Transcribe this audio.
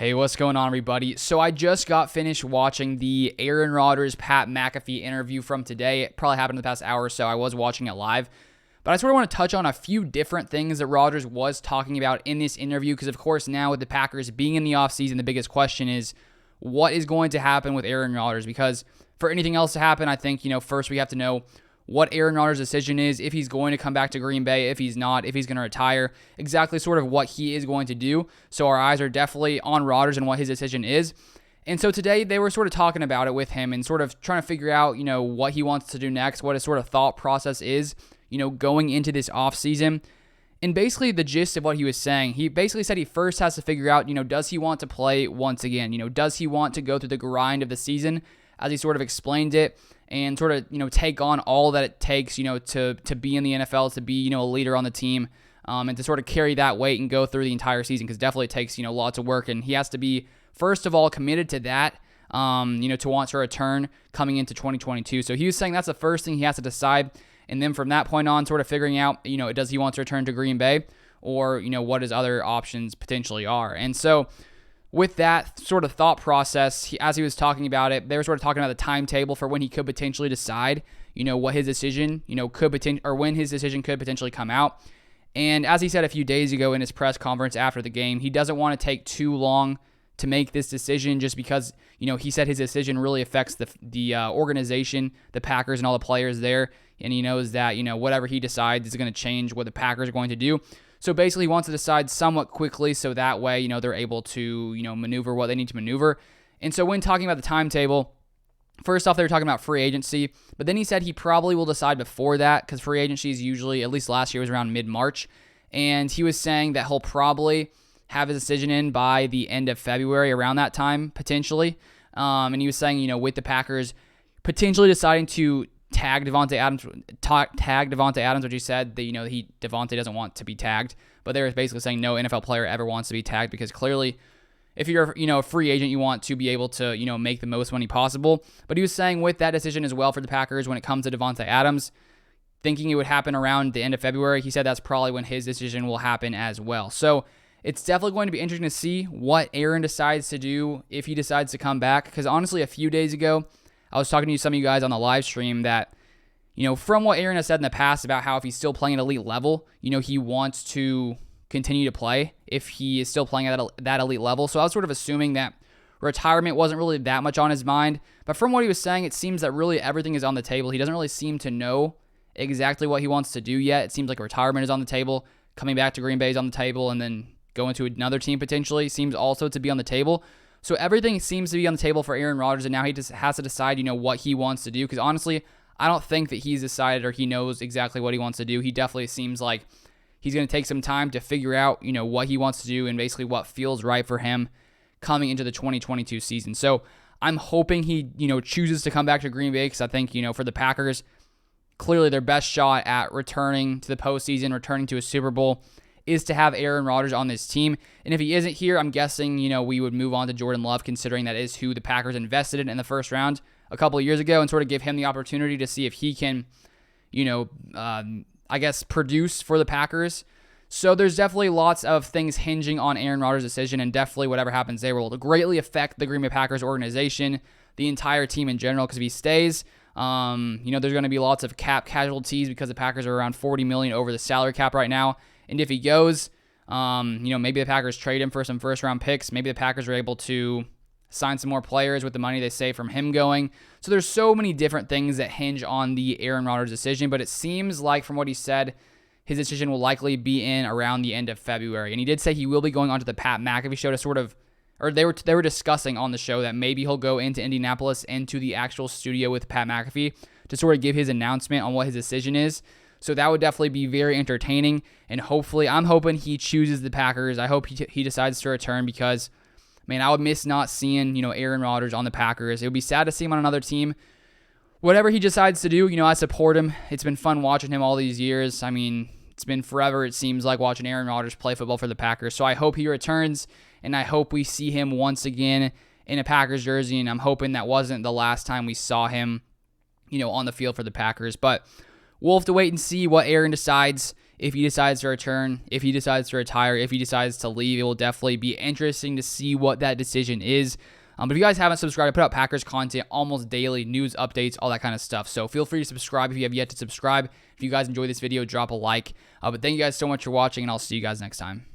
Hey, what's going on, everybody? So I just got finished watching the Aaron Rodgers, Pat McAfee interview from today. It probably happened in the past hour or so. I was watching it live. But I sort of want to touch on a few different things that Rodgers was talking about in this interview because, of course, now with the Packers being in the offseason, the biggest question is what is going to happen with Aaron Rodgers? Because for anything else to happen, I think, first we have to know what Aaron Rodgers' decision is, if he's going to come back to Green Bay, if he's not, if he's going to retire, exactly sort of what he is going to do. So our eyes are definitely on Rodgers and what his decision is. And so today they were sort of talking about it with him and sort of trying to figure out, what he wants to do next, what his sort of thought process is, going into this offseason. And basically the gist of what he was saying, he basically said he first has to figure out, does he want to play once again? Does he want to go through the grind of the season, as he sort of explained it, and sort of, take on all that it takes, to be in the NFL, to be, a leader on the team, and to sort of carry that weight and go through the entire season, because definitely it takes, lots of work, and he has to be, first of all, committed to that, to want to return coming into 2022. So he was saying that's the first thing he has to decide, and then from that point on, sort of figuring out, does he want to return to Green Bay, or, what his other options potentially are. And so with that sort of thought process, as he was talking about it, they were sort of talking about the timetable for when he could potentially decide, what his decision, or when his decision could potentially come out. And as he said a few days ago in his press conference after the game, he doesn't want to take too long to make this decision just because, he said his decision really affects the organization, the Packers and all the players there. And he knows that, whatever he decides is going to change what the Packers are going to do. So basically, he wants to decide somewhat quickly so that way, they're able to, maneuver what they need to maneuver. And so when talking about the timetable, first off, they were talking about free agency, but then he said he probably will decide before that because free agency is usually, at least last year, was around mid-March. And he was saying that he'll probably have his decision in by the end of February, around that time, potentially. And he was saying, with the Packers potentially deciding to tag Davante Adams, which he said that, Davante doesn't want to be tagged, but they were basically saying no NFL player ever wants to be tagged because clearly if you're, a free agent, you want to be able to, make the most money possible. But he was saying with that decision as well for the Packers when it comes to Davante Adams, thinking it would happen around the end of February, he said that's probably when his decision will happen as well. So it's definitely going to be interesting to see what Aaron decides to do if he decides to come back, because honestly, a few days ago, I was talking to some of you guys on the live stream that, from what Aaron has said in the past about how if he's still playing at elite level, he wants to continue to play if he is still playing at that elite level. So I was sort of assuming that retirement wasn't really that much on his mind. But from what he was saying, it seems that really everything is on the table. He doesn't really seem to know exactly what he wants to do yet. It seems like retirement is on the table, coming back to Green Bay is on the table, and then going to another team potentially seems also to be on the table. So everything seems to be on the table for Aaron Rodgers, and now he just has to decide, what he wants to do. Because honestly, I don't think that he's decided or he knows exactly what he wants to do. He definitely seems like he's going to take some time to figure out, what he wants to do and basically what feels right for him coming into the 2022 season. So I'm hoping he, chooses to come back to Green Bay because I think, for the Packers, clearly their best shot at returning to the postseason, returning to a Super Bowl, is to have Aaron Rodgers on this team. And if he isn't here, I'm guessing, we would move on to Jordan Love, considering that is who the Packers invested in the first round a couple of years ago, and sort of give him the opportunity to see if he can, produce for the Packers. So there's definitely lots of things hinging on Aaron Rodgers' decision, and definitely whatever happens there will greatly affect the Green Bay Packers organization, the entire team in general, because if he stays, there's going to be lots of cap casualties because the Packers are around $40 million over the salary cap right now. And if he goes, maybe the Packers trade him for some first-round picks. Maybe the Packers are able to sign some more players with the money they save from him going. So there's so many different things that hinge on the Aaron Rodgers decision, but it seems like from what he said, his decision will likely be in around the end of February. And he did say he will be going on to the Pat McAfee show to sort of, or they were discussing on the show that maybe he'll go into Indianapolis, into the actual studio with Pat McAfee to sort of give his announcement on what his decision is. So that would definitely be very entertaining, and hopefully, I'm hoping he chooses the Packers. I hope he decides to return because, man, I would miss not seeing, Aaron Rodgers on the Packers. It would be sad to see him on another team. Whatever he decides to do, I support him. It's been fun watching him all these years. I mean, it's been forever, it seems like, watching Aaron Rodgers play football for the Packers. So I hope he returns, and I hope we see him once again in a Packers jersey, and I'm hoping that wasn't the last time we saw him, on the field for the Packers. But we'll have to wait and see what Aaron decides if he decides to return, if he decides to retire, if he decides to leave. It will definitely be interesting to see what that decision is. But if you guys haven't subscribed, I put out Packers content almost daily, news updates, all that kind of stuff. So feel free to subscribe if you have yet to subscribe. If you guys enjoy this video, drop a like. But thank you guys so much for watching, and I'll see you guys next time.